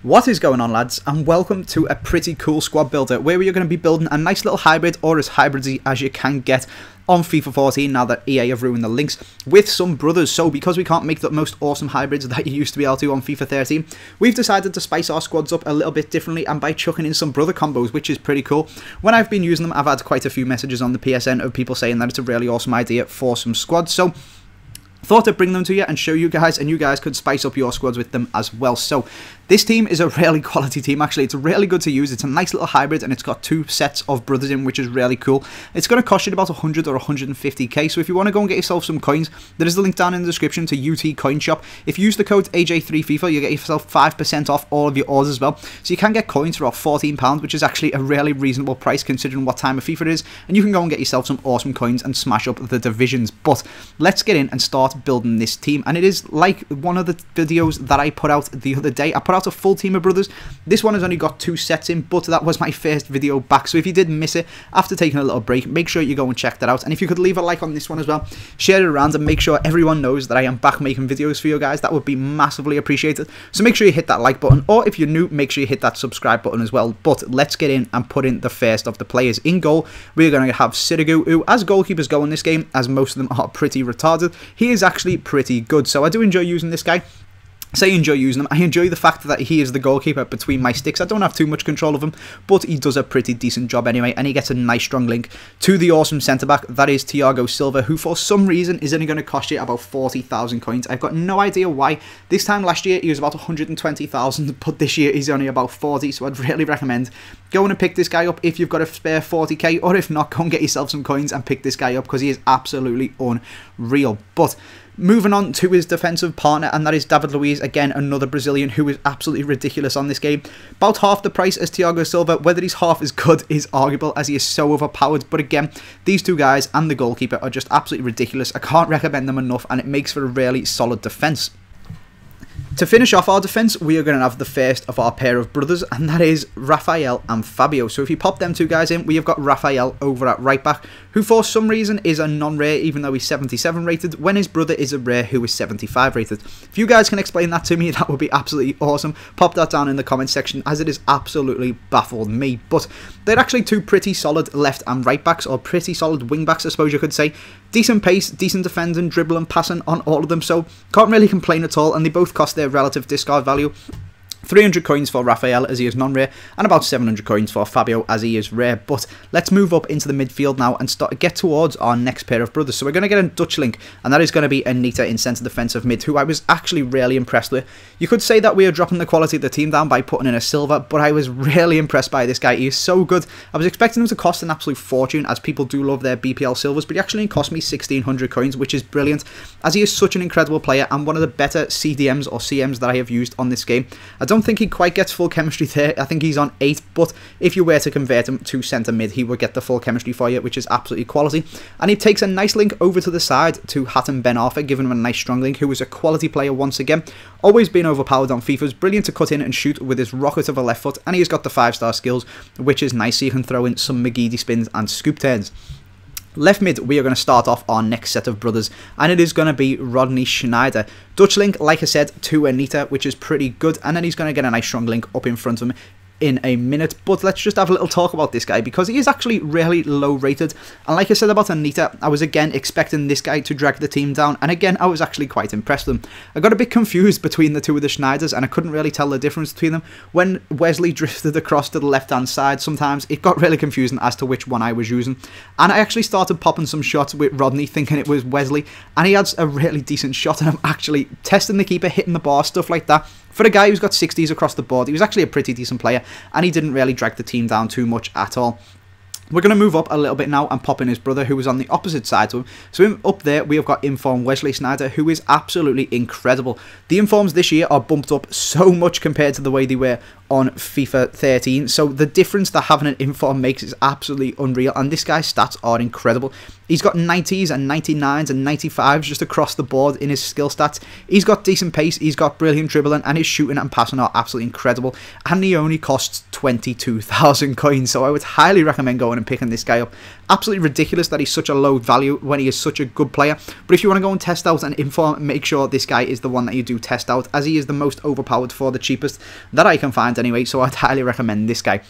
What is going on, lads, and welcome to a pretty cool squad builder where we are going to be building a nice little hybrid, or as hybridy as you can get on FIFA 14 now that EA have ruined the links, with some brothers. So because we can't make the most awesome hybrids that you used to be able to on FIFA 13, we've decided to spice our squads up a little bit differently and by chucking in some brother combos, which is pretty cool. When I've been using them, I've had quite a few messages on the PSN of people saying that it's a really awesome idea for some squads. So thought I'd bring them to you and show you guys, and you guys could spice up your squads with them as well. So this team is a really quality team, actually. It's really good to use. It's a nice little hybrid, and it's got two sets of brothers in, which is really cool. It's going to cost you about 100 or 150k, so if you want to go and get yourself some coins, there is a link down in the description to UT Coin Shop. If you use the code AJ3FIFA, you get yourself 5% off all of your orders as well. So you can get coins for about £14, which is actually a really reasonable price considering what time of FIFA it is, and you can go and get yourself some awesome coins and smash up the divisions. But let's get in and start building this team, and it is like one of the videos that I put out the other day. I put out a full team of brothers. This one has only got 2 sets in, but that was my first video back, so if you did miss it after taking a little break, make sure you go and check that out. And if you could leave a like on this one as well, share it around and make sure everyone knows that I am back making videos for you guys, that would be massively appreciated. So make sure you hit that like button, or if you're new, make sure you hit that subscribe button as well. But let's get in and put in the first of the players. In goal, we're going to have Sirigu, who as goalkeepers go in this game, as most of them are pretty retarded, he is actually pretty good, so I do enjoy using this guy. I enjoy using him. I enjoy the fact that he is the goalkeeper between my sticks. I don't have too much control of him, but he does a pretty decent job anyway, and he gets a nice strong link to the awesome centre-back, that is Silva, who for some reason is only going to cost you about 40,000 coins. I've got no idea why. This time last year he was about 120,000, but this year he's only about 40, so I'd really recommend going and pick this guy up if you've got a spare 40k, or if not, go and get yourself some coins and pick this guy up because he is absolutely unreal. But moving on to his defensive partner, and that is David Luiz, again another Brazilian who is absolutely ridiculous on this game. About half the price as Thiago Silva. Whether he's half as good is arguable, as he is so overpowered, but again, these two guys and the goalkeeper are just absolutely ridiculous. I can't recommend them enough, and it makes for a really solid defence. To finish off our defence, we are going to have the first of our pair of brothers, and that is Rafael and Fabio. So if you pop them two guys in, we have got Rafael over at right back, who for some reason is a non-rare, even though he's 77 rated, when his brother is a rare who is 75 rated. If you guys can explain that to me, that would be absolutely awesome. Pop that down in the comment section, as it has absolutely baffled me. But they're actually two pretty solid left and right backs, or pretty solid wing backs, I suppose you could say. Decent pace, decent defending, dribble and passing on all of them, so can't really complain at all, and they both cost their relative discard value. 300 coins for Rafael as he is non-rare, and about 700 coins for Fabio as he is rare. But let's move up into the midfield now and get towards our next pair of brothers. So we're going to get a Dutch link, and that is going to be Anita in centre defensive mid, who I was actually really impressed with. You could say that we are dropping the quality of the team down by putting in a Silva, but I was really impressed by this guy. He is so good. I was expecting him to cost an absolute fortune, as people do love their BPL Silvers, but he actually cost me 1600 coins, which is brilliant, as he is such an incredible player and one of the better CDMs or CMs that I have used on this game. I don't think he quite gets full chemistry there. I think he's on 8, but if you were to convert him to centre mid, he would get the full chemistry for you, which is absolutely quality. And he takes a nice link over to the side to Hatton Ben Arthur, giving him a nice strong link, who is a quality player once again. Always been overpowered on FIFA's, brilliant to cut in and shoot with his rocket of a left foot, and he's got the 5-star skills, which is nice, so you can throw in some McGeady spins and scoop turns. Left mid, we are going to start off our next set of brothers, and it is going to be Rodney Schneider. Dutch link, like I said, to Anita, which is pretty good, and then he's going to get a nice strong link up in front of him in a minute. But let's just have a little talk about this guy, because he is actually really low rated, and like I said about Anita, I was again expecting this guy to drag the team down, and again I was actually quite impressed with him. I got a bit confused between the two of the Schneiders, and I couldn't really tell the difference between them. When Wesley drifted across to the left hand side, sometimes it got really confusing as to which one I was using, and I actually started popping some shots with Rodney thinking it was Wesley, and he has a really decent shot, and I'm actually testing the keeper, hitting the bar, stuff like that. For a guy who's got 60s across the board, he was actually a pretty decent player, and he didn't really drag the team down too much at all. We're going to move up a little bit now and pop in his brother, who was on the opposite side to him. So up there, we have got Inform Wesley Sneijder, who is absolutely incredible. The Informs this year are bumped up so much compared to the way they were on FIFA 13. So the difference that having an Inform makes is absolutely unreal, and this guy's stats are incredible. He's got 90s and 99s and 95s just across the board in his skill stats. He's got decent pace, he's got brilliant dribbling, and his shooting and passing are absolutely incredible. And he only costs 22,000 coins, so I would highly recommend going and picking this guy up. Absolutely ridiculous that he's such a low value when he is such a good player. But if you want to go and test out an inform, make sure this guy is the one that you do test out, as he is the most overpowered for the cheapest that I can find anyway, so I'd highly recommend this guy.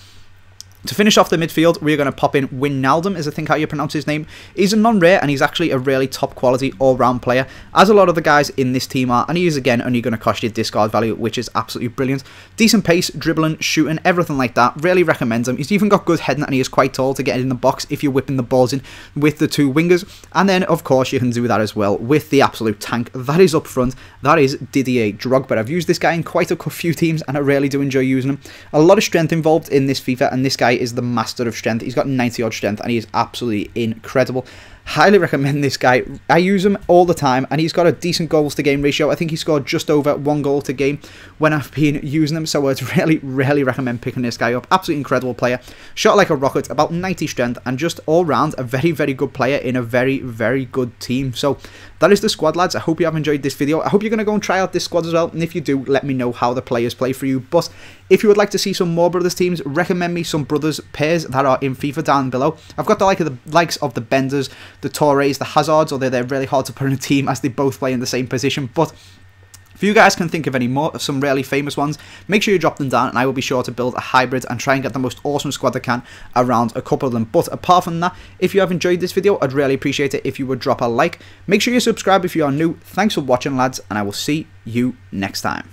To finish off the midfield, we're going to pop in Wijnaldum, is I think how you pronounce his name. He's a non-rare, and he's actually a really top quality all-round player, as a lot of the guys in this team are, and he is again only going to cost you discard value, which is absolutely brilliant. Decent pace, dribbling, shooting, everything like that. Really recommend him. He's even got good heading, and he is quite tall to get in the box if you're whipping the balls in with the two wingers. And then, of course, you can do that as well with the absolute tank that is up front. That is Didier Drogba. I've used this guy in quite a few teams, and I really do enjoy using him. A lot of strength involved in this FIFA, and this guy is the master of strength. He's got 90 odd strength, and he is absolutely incredible. Highly recommend this guy. I use him all the time, and he's got a decent goals to game ratio. I think he scored just over 1 goal to game when I've been using him, so I'd really recommend picking this guy up. Absolutely incredible player. Shot like a rocket, about 90 strength, and just all round a very good player in a very good team. So that is the squad, lads. I hope you have enjoyed this video. I hope you're going to go and try out this squad as well, and if you do, let me know how the players play for you. But if you would like to see some more brothers teams, recommend me some brothers pairs that are in FIFA down below. I've got the likes of the Benders, the Torres, the Hazards, although they're really hard to put in a team as they both play in the same position. But if you guys can think of any more of some really famous ones, make sure you drop them down, and I will be sure to build a hybrid and try and get the most awesome squad I can around a couple of them. But apart from that, if you have enjoyed this video, I'd really appreciate it if you would drop a like. Make sure you subscribe if you are new. Thanks for watching, lads, and I will see you next time.